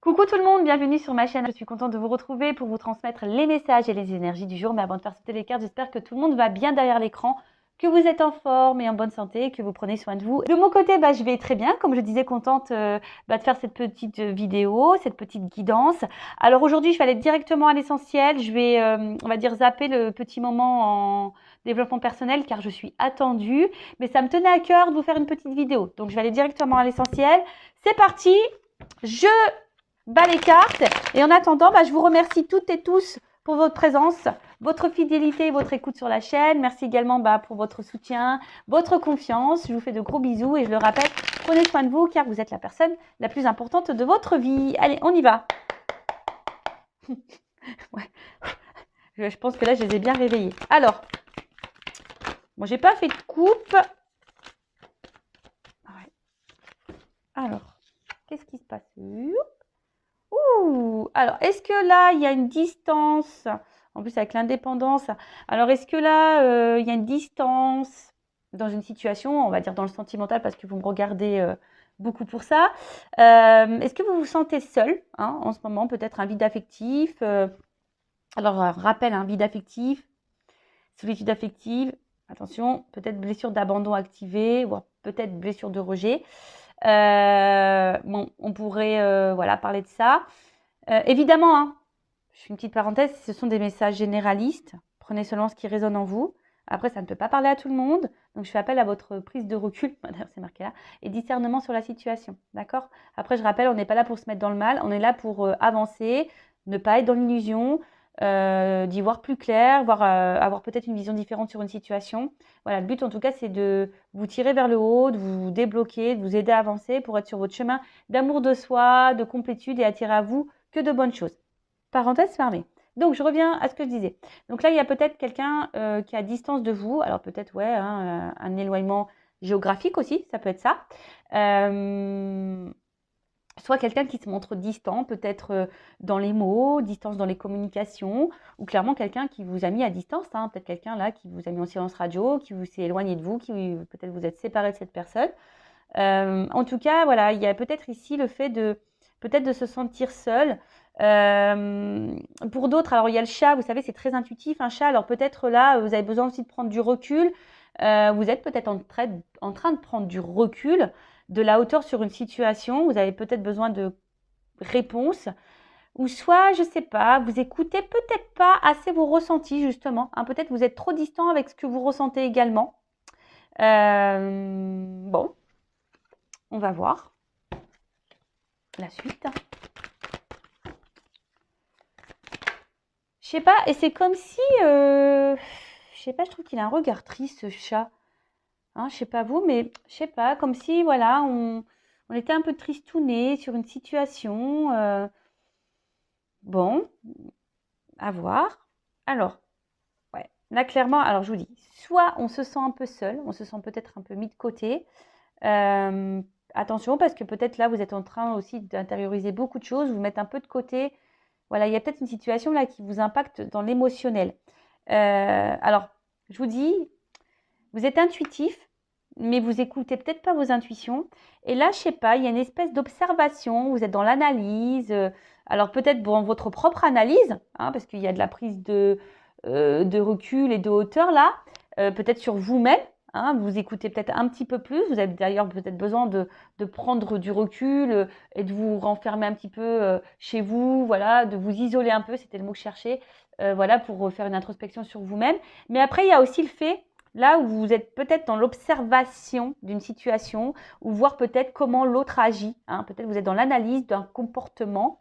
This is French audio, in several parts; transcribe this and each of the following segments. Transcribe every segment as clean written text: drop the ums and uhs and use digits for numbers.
Coucou tout le monde, bienvenue sur ma chaîne. Je suis contente de vous retrouver pour vous transmettre les messages et les énergies du jour. Mais avant de faire sauter les cartes, j'espère que tout le monde va bien derrière l'écran, que vous êtes en forme et en bonne santé, que vous prenez soin de vous. De mon côté, je vais très bien. Comme je disais, contente de faire cette petite vidéo, cette petite guidance. Alors aujourd'hui, je vais aller directement à l'essentiel. Je vais, on va dire, zapper le petit moment en développement personnel car je suis attendue. Mais ça me tenait à cœur de vous faire une petite vidéo. Donc je vais aller directement à l'essentiel. C'est parti. Je bas les cartes. Et en attendant, je vous remercie toutes et tous pour votre présence, votre fidélité et votre écoute sur la chaîne. Merci également pour votre soutien, votre confiance. Je vous fais de gros bisous et je le rappelle, prenez soin de vous car vous êtes la personne la plus importante de votre vie. Allez, on y va. Ouais. Je pense que là, je les ai bien réveillés. Alors, bon, j'ai pas fait de coupe. Ouais. Alors, qu'est-ce qui se passe? Ouh, alors, est-ce que là, il y a une distance? En plus, avec l'indépendance. Alors, est-ce que là, il y a une distance dans une situation, on va dire dans le sentimental, parce que vous me regardez beaucoup pour ça. Est-ce que vous vous sentez seul en ce moment? Peut-être un vide affectif. Alors, rappel, un vide affectif, solitude affective. Attention, peut-être blessure d'abandon activée, ou peut-être blessure de rejet. Bon, on pourrait parler de ça. Évidemment, je fais une petite parenthèse, ce sont des messages généralistes. Prenez seulement ce qui résonne en vous. Après, ça ne peut pas parler à tout le monde. Donc, je fais appel à votre prise de recul, d'ailleurs c'est marqué là, et discernement sur la situation. D'accord? Après, je rappelle, on n'est pas là pour se mettre dans le mal. On est là pour avancer, ne pas être dans l'illusion, d'y voir plus clair, avoir peut-être une vision différente sur une situation. Voilà, le but en tout cas, c'est de vous tirer vers le haut, de vous débloquer, de vous aider à avancer pour être sur votre chemin d'amour de soi, de complétude et attirer à vous que de bonnes choses. Parenthèse fermée. Donc, je reviens à ce que je disais. Donc là, il y a peut-être quelqu'un qui est à distance de vous. Alors peut-être, un éloignement géographique aussi, ça peut être ça. Soit quelqu'un qui se montre distant, peut-être dans les mots, distance dans les communications, ou clairement quelqu'un qui vous a mis à distance, peut-être quelqu'un là qui vous a mis en silence radio, qui vous s'est éloigné de vous, qui peut-être vous êtes séparé de cette personne. En tout cas, voilà, il y a peut-être ici le fait de peut-être de se sentir seul. Pour d'autres, alors il y a le chat, vous savez, c'est très intuitif, un chat. Alors peut-être là, vous avez besoin aussi de prendre du recul. Vous êtes peut-être en train de prendre du recul, de la hauteur sur une situation. Vous avez peut-être besoin de réponses. Ou soit, je ne sais pas, vous écoutez peut-être pas assez vos ressentis, justement. Peut-être vous êtes trop distant avec ce que vous ressentez également. Bon, on va voir la suite. Je sais pas, et c'est comme si, je sais pas, je trouve qu'il a un regard triste, ce chat. Je sais pas vous, mais je sais pas, comme si, voilà, on était un peu tristouné sur une situation. Bon, à voir. Alors, ouais, là, clairement, alors je vous dis, soit on se sent un peu seul, on se sent peut-être un peu mis de côté. Attention, parce que peut-être là, vous êtes en train aussi d'intérioriser beaucoup de choses, vous mettre un peu de côté. Voilà, il y a peut-être une situation là qui vous impacte dans l'émotionnel. Alors, je vous dis, vous êtes intuitif, mais vous écoutez peut-être pas vos intuitions. Et là, je sais pas, il y a une espèce d'observation, vous êtes dans l'analyse. Alors peut-être dans votre propre analyse, parce qu'il y a de la prise de recul et de hauteur là, peut-être sur vous-même. Vous écoutez peut-être un petit peu plus. Vous avez d'ailleurs peut-être besoin de prendre du recul et de vous renfermer un petit peu chez vous, voilà, de vous isoler un peu, c'était le mot que je cherchais, voilà, pour faire une introspection sur vous-même. Mais après, il y a aussi le fait, là où vous êtes peut-être dans l'observation d'une situation, ou voir peut-être comment l'autre agit. Peut-être vous êtes dans l'analyse d'un comportement.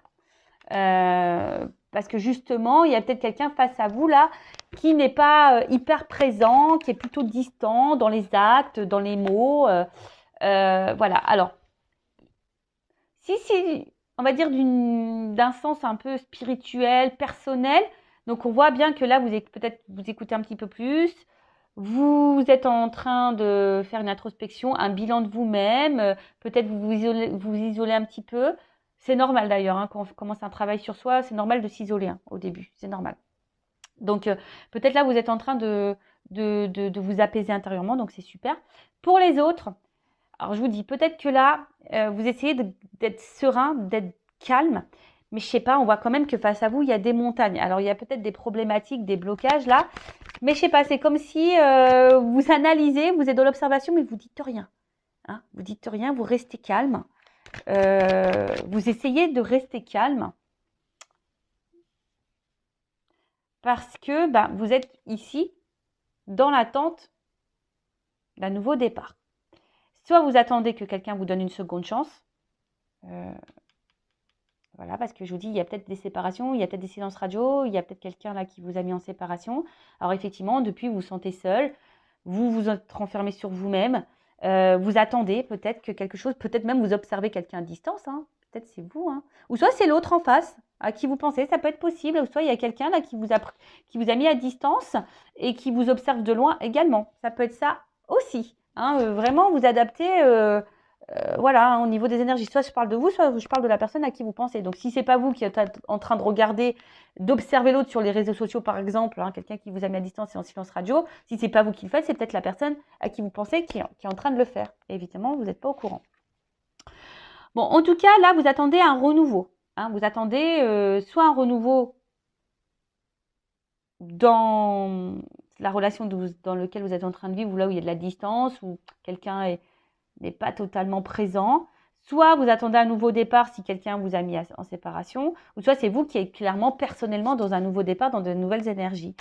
Parce que justement, il y a peut-être quelqu'un face à vous là qui n'est pas hyper présent, qui est plutôt distant dans les actes, dans les mots. Voilà. Alors, si on va dire d'un sens un peu spirituel, personnel, donc on voit bien que là, peut-être vous écoutez un petit peu plus. Vous êtes en train de faire une introspection, un bilan de vous-même. Peut-être vous isolez un petit peu. C'est normal d'ailleurs, quand on commence un travail sur soi, c'est normal de s'isoler au début, c'est normal. Donc peut-être là, vous êtes en train de vous apaiser intérieurement, donc c'est super. Pour les autres, alors je vous dis, peut-être que là, vous essayez d'être serein, d'être calme. Mais je sais pas, on voit quand même que face à vous, il y a des montagnes. Alors, il y a peut-être des problématiques, des blocages là. Mais je sais pas, c'est comme si vous analysez, vous êtes dans l'observation, mais vous dites rien. Hein, vous dites rien, vous restez calme. Vous essayez de rester calme. Parce que vous êtes ici dans l'attente d'un nouveau départ. Soit vous attendez que quelqu'un vous donne une seconde chance. Voilà, parce que je vous dis, il y a peut-être des séparations, il y a peut-être des silences radio, il y a peut-être quelqu'un là qui vous a mis en séparation. Alors effectivement, depuis, vous vous sentez seul, vous vous êtes renfermé sur vous-même, vous attendez peut-être que quelque chose, peut-être même vous observez quelqu'un à distance, hein, peut-être c'est vous, hein. Ou soit c'est l'autre en face à qui vous pensez, ça peut être possible, ou soit il y a quelqu'un là qui vous a mis à distance et qui vous observe de loin également. Ça peut être ça aussi, hein, vraiment vous adapter. Voilà, hein, au niveau des énergies, soit je parle de vous, soit je parle de la personne à qui vous pensez. Donc, si c'est pas vous qui êtes en train de regarder, d'observer l'autre sur les réseaux sociaux, par exemple, hein, quelqu'un qui vous a mis à distance et en silence radio, si c'est pas vous qui le faites, c'est peut-être la personne à qui vous pensez qui est en train de le faire. Et évidemment, vous n'êtes pas au courant. Bon, en tout cas, là, vous attendez un renouveau. Hein, vous attendez soit un renouveau dans la relation dans laquelle vous êtes en train de vivre, ou là où il y a de la distance, où quelqu'un n'est pas totalement présent. Soit vous attendez un nouveau départ si quelqu'un vous a mis en séparation, ou soit c'est vous qui êtes clairement personnellement dans un nouveau départ, dans de nouvelles énergies.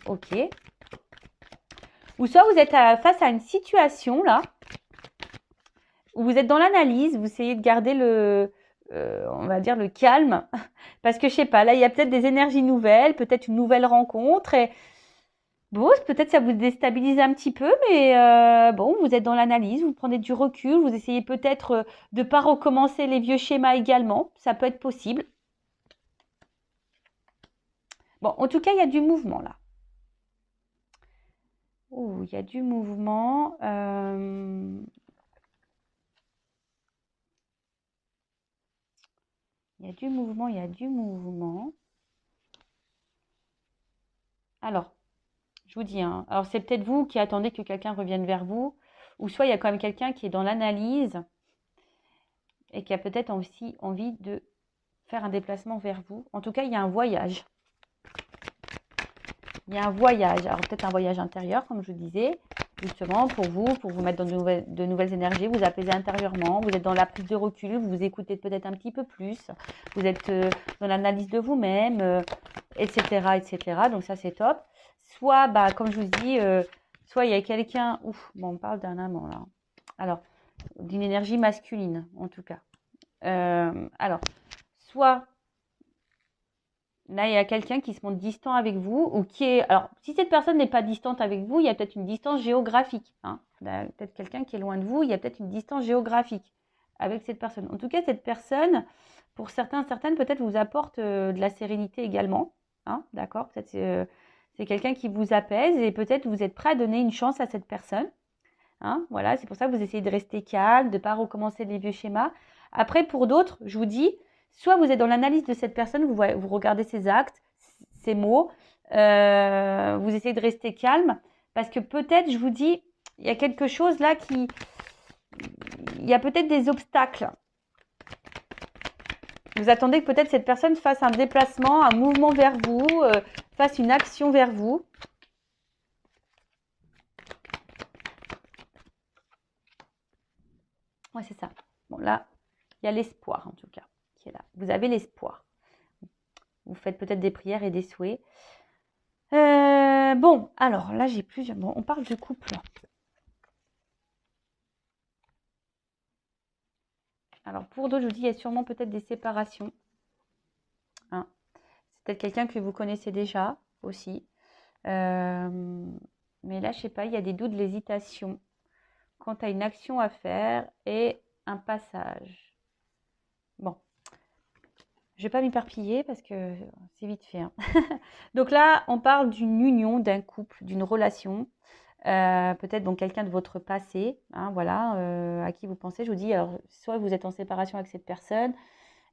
Ok. Ou soit vous êtes face à une situation là, où vous êtes dans l'analyse, vous essayez de garder on va dire le calme, parce que je sais pas, là il y a peut-être des énergies nouvelles, peut-être une nouvelle rencontre, et bon, peut-être ça vous déstabilise un petit peu, mais bon, vous êtes dans l'analyse, vous prenez du recul, vous essayez peut-être de ne pas recommencer les vieux schémas également, ça peut être possible. Bon, en tout cas, il y a du mouvement là. Oh, il y a du mouvement. Il y a du mouvement, il y a du mouvement. Alors, je vous dis, hein, alors c'est peut-être vous qui attendez que quelqu'un revienne vers vous, ou soit il y a quand même quelqu'un qui est dans l'analyse et qui a peut-être aussi envie de faire un déplacement vers vous. En tout cas, il y a un voyage. Il y a un voyage, alors peut-être un voyage intérieur, comme je vous disais, justement pour vous mettre dans de nouvelles énergies, vous apaiser intérieurement, vous êtes dans la prise de recul, vous vous écoutez peut-être un petit peu plus, vous êtes dans l'analyse de vous-même, etc., etc. Donc ça, c'est top. Soit, comme je vous dis, soit il y a quelqu'un, bon, on parle d'un amant là. Alors, d'une énergie masculine, en tout cas. Alors, soit là, il y a quelqu'un qui se montre distant avec vous ou qui est... Alors, si cette personne n'est pas distante avec vous, il y a peut-être une distance géographique. Hein. Peut-être quelqu'un qui est loin de vous, il y a peut-être une distance géographique avec cette personne. En tout cas, cette personne, pour certaines, peut-être vous apporte de la sérénité également. Hein, d'accord? Peut-être c'est quelqu'un qui vous apaise et peut-être vous êtes prêt à donner une chance à cette personne. Hein, voilà, c'est pour ça que vous essayez de rester calme, de ne pas recommencer les vieux schémas. Après, pour d'autres, je vous dis, soit vous êtes dans l'analyse de cette personne, vous regardez ses actes, ses mots, vous essayez de rester calme, parce que peut-être, je vous dis, il y a quelque chose là il y a peut-être des obstacles. Vous attendez que peut-être cette personne fasse un déplacement, un mouvement vers vous, fasse une action vers vous. Ouais, c'est ça. Bon, là, il y a l'espoir, en tout cas, qui est là. Vous avez l'espoir. Vous faites peut-être des prières et des souhaits. Bon, alors, là, j'ai plusieurs... Bon, on parle de couple. Alors, pour d'autres, je vous dis, il y a sûrement peut-être des séparations. Hein. C'est peut-être quelqu'un que vous connaissez déjà, aussi. Mais là, je sais pas, il y a des doutes, de l'hésitation quant à une action à faire et un passage. Bon, je vais pas m'éparpiller parce que c'est vite fait. Hein. Donc là, on parle d'une union, d'un couple, d'une relation. Peut-être donc quelqu'un de votre passé, hein, voilà, à qui vous pensez. Je vous dis, alors, soit vous êtes en séparation avec cette personne,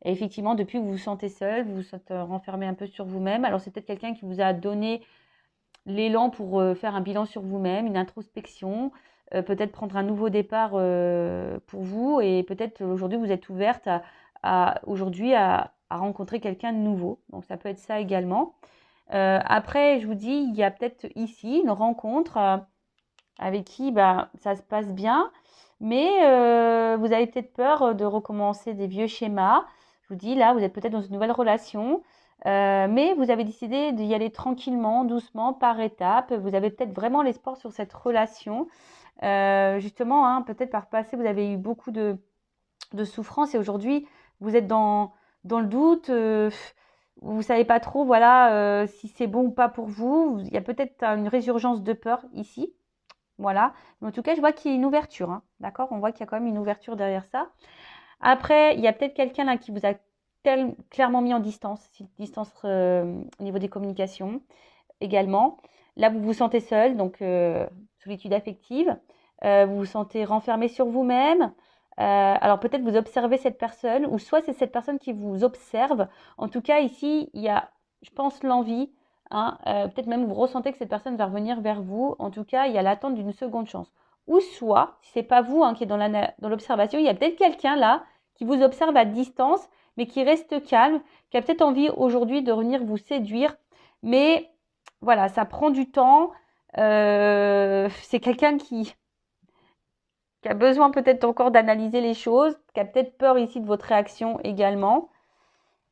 et effectivement, depuis, vous vous sentez seul, vous vous êtes renfermé un peu sur vous-même. Alors, c'est peut-être quelqu'un qui vous a donné l'élan pour faire un bilan sur vous-même, une introspection, peut-être prendre un nouveau départ pour vous et peut-être aujourd'hui vous êtes ouverte aujourd'hui à rencontrer quelqu'un de nouveau. Donc ça peut être ça également. Après, je vous dis, il y a peut-être ici une rencontre avec qui ça se passe bien, mais vous avez peut-être peur de recommencer des vieux schémas. Je vous dis, là, vous êtes peut-être dans une nouvelle relation, mais vous avez décidé d'y aller tranquillement, doucement, par étapes. Vous avez peut-être vraiment l'espoir sur cette relation. Justement, hein, peut-être par passé, vous avez eu beaucoup de souffrance et aujourd'hui, vous êtes dans le doute. Vous ne savez pas trop, voilà, si c'est bon ou pas pour vous. Il y a peut-être une résurgence de peur ici. Voilà. Mais en tout cas, je vois qu'il y a une ouverture, hein. D'accord? On voit qu'il y a quand même une ouverture derrière ça. Après, il y a peut-être quelqu'un là qui vous a clairement mis en distance, distance au niveau des communications également. Là, vous vous sentez seul, donc solitude affective. Vous vous sentez renfermé sur vous-même. Alors peut-être vous observez cette personne, ou soit c'est cette personne qui vous observe. En tout cas, ici, il y a, je pense, l'envie. Hein, peut-être même vous ressentez que cette personne va revenir vers vous. En tout cas, il y a l'attente d'une seconde chance. Ou soit, si c'est pas vous, hein, qui est dans l'observation, il y a peut-être quelqu'un là qui vous observe à distance, mais qui reste calme, qui a peut-être envie aujourd'hui de venir vous séduire. Mais voilà, ça prend du temps. C'est quelqu'un qui a besoin peut-être encore d'analyser les choses, qui a peut-être peur ici de votre réaction également.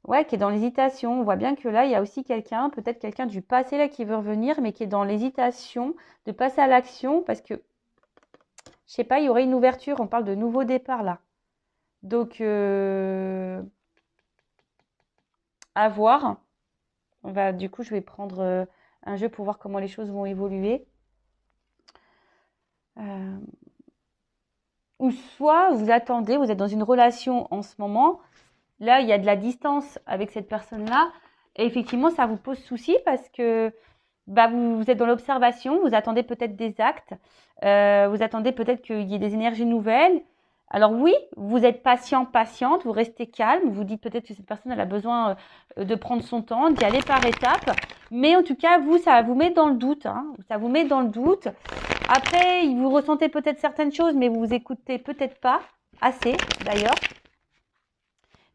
Ouais, qui est dans l'hésitation. On voit bien que là, il y a aussi quelqu'un, peut-être quelqu'un du passé là qui veut revenir, mais qui est dans l'hésitation de passer à l'action parce que, je sais pas, il y aurait une ouverture. On parle de nouveau départ là. Donc, à voir. Du coup, je vais prendre un jeu pour voir comment les choses vont évoluer. Ou soit vous attendez, vous êtes dans une relation en ce moment. Là, il y a de la distance avec cette personne-là. Et effectivement, ça vous pose souci parce que vous êtes dans l'observation, vous attendez peut-être des actes, vous attendez peut-être qu'il y ait des énergies nouvelles. Alors oui, vous êtes patient, patiente, vous restez calme, vous dites peut-être que cette personne elle a besoin de prendre son temps, d'y aller par étapes. Mais en tout cas, vous, ça vous met dans le doute. Hein, ça vous met dans le doute. Après, vous ressentez peut-être certaines choses, mais vous écoutez peut-être pas assez d'ailleurs.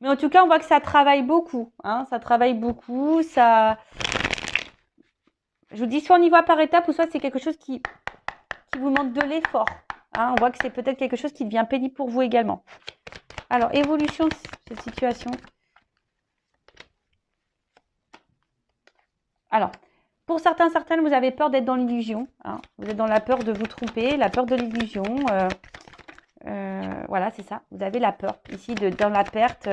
Mais en tout cas, on voit que ça travaille beaucoup. Hein, ça travaille beaucoup. Ça, je vous dis, soit on y va par étapes, ou soit c'est quelque chose qui vous demande de l'effort. Hein, on voit que c'est peut-être quelque chose qui devient pénible pour vous également. Alors, évolution de cette situation. Alors, pour certaines, vous avez peur d'être dans l'illusion. Hein. Vous êtes dans la peur de vous tromper, la peur de l'illusion. Voilà, c'est ça. Vous avez la peur. Ici, dans la perte,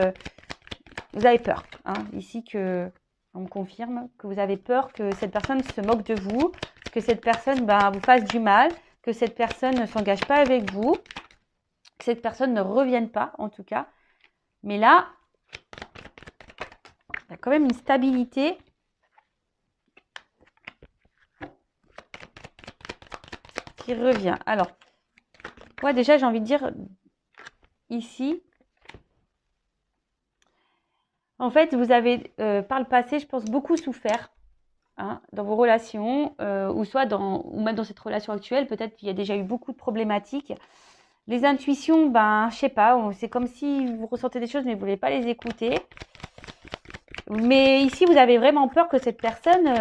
vous avez peur. Hein. Ici, on me confirme que vous avez peur que cette personne se moque de vous, que cette personne vous fasse du mal, que cette personne ne s'engage pas avec vous, que cette personne ne revienne pas, en tout cas. Mais là, il y a quand même une stabilité. Qui revient. Alors, ouais, déjà, j'ai envie de dire, ici, en fait, vous avez, par le passé, je pense, beaucoup souffert. Hein, dans vos relations, ou même dans cette relation actuelle, peut-être qu'il y a déjà eu beaucoup de problématiques. Les intuitions, je sais pas, c'est comme si vous ressentez des choses, mais vous ne voulez pas les écouter. Mais ici, vous avez vraiment peur que cette personne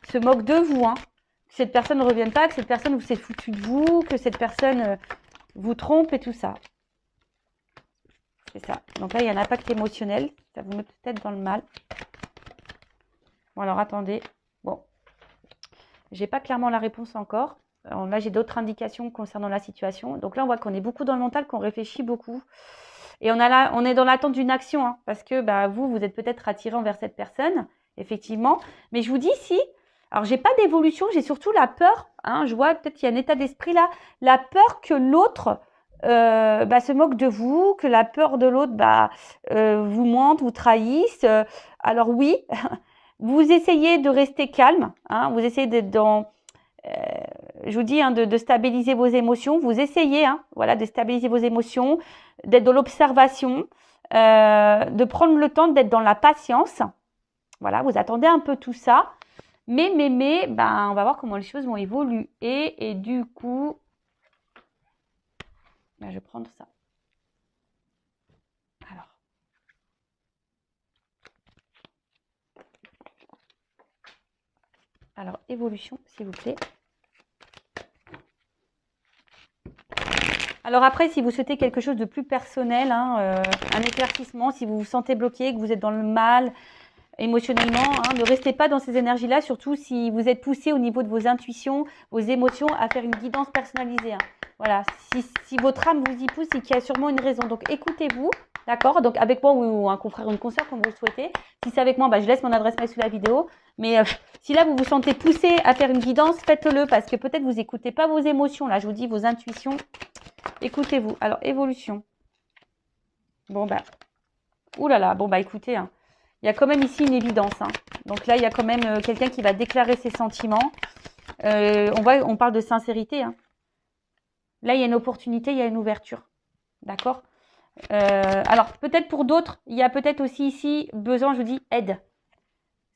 se moque de vous, hein. Que cette personne ne revienne pas, que cette personne vous s'est foutu de vous, que cette personne vous trompe et tout ça. C'est ça. Donc là, il y a un impact émotionnel. Ça vous met peut-être dans le mal. Bon, alors attendez. Bon, j'ai pas clairement la réponse encore. Alors, là, j'ai d'autres indications concernant la situation. Donc là, on voit qu'on est beaucoup dans le mental, qu'on réfléchit beaucoup. Et on est dans l'attente d'une action, hein, parce que vous êtes peut-être attiré envers cette personne, effectivement. Mais je vous dis, si, alors j'ai pas d'évolution, j'ai surtout la peur. Hein, je vois peut-être qu'il y a un état d'esprit là, la peur que l'autre se moque de vous, que la peur de l'autre vous mente, vous trahisse. Alors oui, vous essayez de rester calme, hein, vous essayez d'être dans, je vous dis, hein, de stabiliser vos émotions. Vous essayez, hein, voilà, de stabiliser vos émotions, d'être dans l'observation, de prendre le temps d'être dans la patience. Voilà, vous attendez un peu tout ça. Mais, on va voir comment les choses vont évoluer. Et du coup, je vais prendre ça. Alors, Alors, évolution, s'il vous plaît. Alors après, si vous souhaitez quelque chose de plus personnel, hein, un éclaircissement, si vous vous sentez bloqué, que vous êtes dans le mal émotionnellement, hein, ne restez pas dans ces énergies-là, surtout si vous êtes poussé au niveau de vos intuitions, vos émotions, à faire une guidance personnalisée. Hein. Voilà, si votre âme vous y pousse, c'est qu'il y a sûrement une raison. Donc écoutez-vous, d'accord? Donc avec moi ou un confrère ou une consoeur, comme vous le souhaitez. Si c'est avec moi, bah, je laisse mon adresse mail sous la vidéo. Mais si là, vous vous sentez poussé à faire une guidance, faites-le parce que peut-être vous n'écoutez pas vos émotions. Là, je vous dis, vos intuitions. Écoutez-vous. Alors, évolution. Bon, bah. Ouh là là. Bon, bah, écoutez. Hein. Il y a quand même ici une évidence. Hein. Donc là, il y a quand même quelqu'un qui va déclarer ses sentiments. On parle de sincérité. Hein. Là, il y a une opportunité, il y a une ouverture. D'accord? Alors, peut-être pour d'autres, il y a peut-être aussi ici besoin, je vous dis, aide.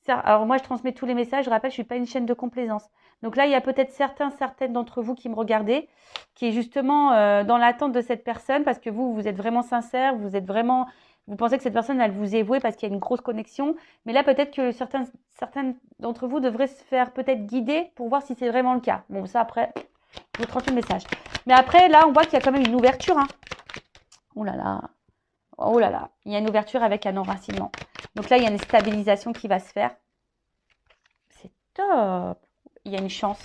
Alors, moi, je transmets tous les messages. Je rappelle, je ne suis pas une chaîne de complaisance. Donc là, il y a peut-être certaines d'entre vous qui me regardez, qui est justement dans l'attente de cette personne parce que vous êtes vraiment sincère, vous pensez que cette personne, elle vous est vouée parce qu'il y a une grosse connexion. Mais là, peut-être que certains d'entre vous devraient se faire peut-être guider pour voir si c'est vraiment le cas. Bon, ça, après, je vous transmets le message. Mais après, là, on voit qu'il y a quand même une ouverture. Hein. Oh là là. Oh là là. Il y a une ouverture avec un enracinement. Donc là, il y a une stabilisation qui va se faire. C'est top. Il y a une chance.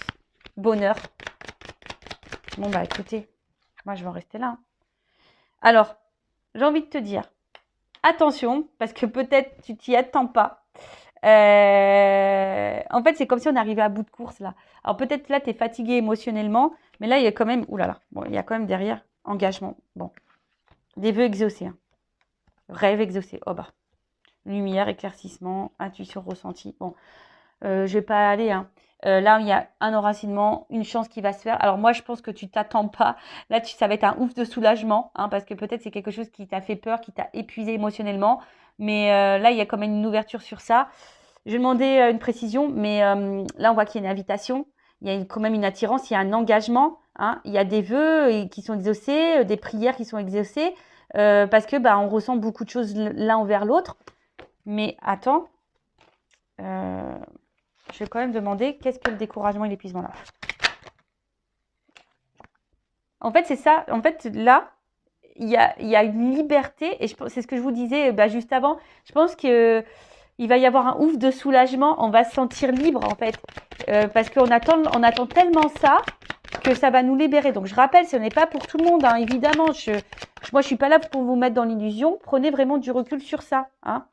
Bonheur. Bon, bah écoutez, moi, je vais en rester là. Alors, j'ai envie de te dire, attention, parce que peut-être tu t'y attends pas. En fait, c'est comme si on arrivait à bout de course, là. Alors, peut-être là, tu es fatigué émotionnellement, mais là, il y a quand même... Ouh là là. Bon, il y a quand même derrière engagement. Bon. Des vœux exaucés. Hein. Rêve exaucé. Oh bah. Lumière, éclaircissement, intuition ressentie. Bon, je vais pas aller. Hein. Là, il y a un enracinement, une chance qui va se faire. Alors moi, je pense que tu t'attends pas. Là, ça va être un ouf de soulagement, hein, parce que peut-être c'est quelque chose qui t'a fait peur, qui t'a épuisé émotionnellement. Mais là, il y a quand même une ouverture sur ça. Je vais demander une précision, mais là, on voit qu'il y a une invitation. Il y a quand même une attirance, il y a un engagement. Hein. Il y a des vœux qui sont exaucés, des prières qui sont exaucées, parce que on ressent beaucoup de choses l'un envers l'autre. Mais attends, je vais quand même demander qu'est-ce que le découragement et l'épuisement là. En fait, c'est ça. En fait, là, il y a une liberté, et c'est ce que je vous disais juste avant. Je pense que il va y avoir un ouf de soulagement. On va se sentir libre, en fait, parce qu'on attend tellement ça que ça va nous libérer. Donc, je rappelle, ce n'est pas pour tout le monde, hein, évidemment. Moi, je suis pas là pour vous mettre dans l'illusion. Prenez vraiment du recul sur ça. Hein.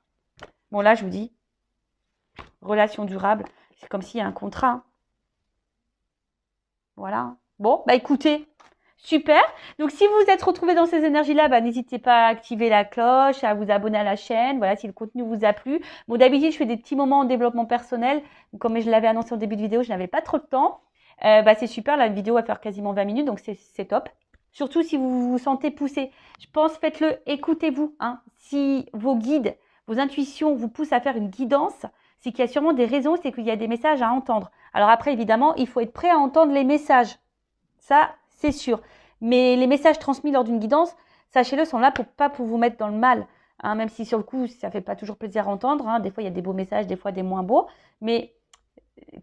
Bon, là, je vous dis, relation durable, c'est comme s'il y a un contrat. Hein. Voilà. Bon, écoutez, super. Donc, si vous vous êtes retrouvé dans ces énergies-là, n'hésitez pas à activer la cloche, à vous abonner à la chaîne. Voilà, si le contenu vous a plu. Bon, d'habitude, je fais des petits moments en développement personnel. Comme je l'avais annoncé au début de vidéo, je n'avais pas trop de temps. C'est super, la vidéo va faire quasiment 20 minutes, donc c'est top. Surtout si vous vous sentez poussé. Je pense, faites-le, écoutez-vous. Hein. Si vos guides, vos intuitions vous poussent à faire une guidance, c'est qu'il y a sûrement des raisons, c'est qu'il y a des messages à entendre. Alors après, évidemment, il faut être prêt à entendre les messages. Ça, c'est sûr. Mais les messages transmis lors d'une guidance, sachez-le, sont là pas pour vous mettre dans le mal. Hein, même si sur le coup, ça ne fait pas toujours plaisir à entendre. Hein. Des fois, il y a des beaux messages, des fois des moins beaux. Mais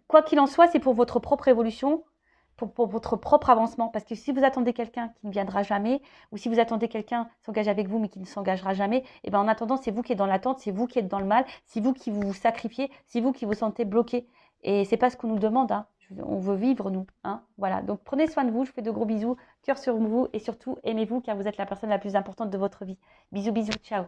quoi qu'il en soit, c'est pour votre propre évolution, pour votre propre avancement. Parce que si vous attendez quelqu'un qui ne viendra jamais, ou si vous attendez quelqu'un qui s'engage avec vous mais qui ne s'engagera jamais, en attendant, c'est vous qui êtes dans l'attente, c'est vous qui êtes dans le mal, c'est vous qui vous sacrifiez, c'est vous qui vous sentez bloqué. Et c'est pas ce qu'on nous demande. Hein. On veut vivre, nous. Hein. Voilà. Donc, prenez soin de vous. Je fais de gros bisous. Cœur sur vous. Et surtout, aimez-vous car vous êtes la personne la plus importante de votre vie. Bisous, bisous. Ciao.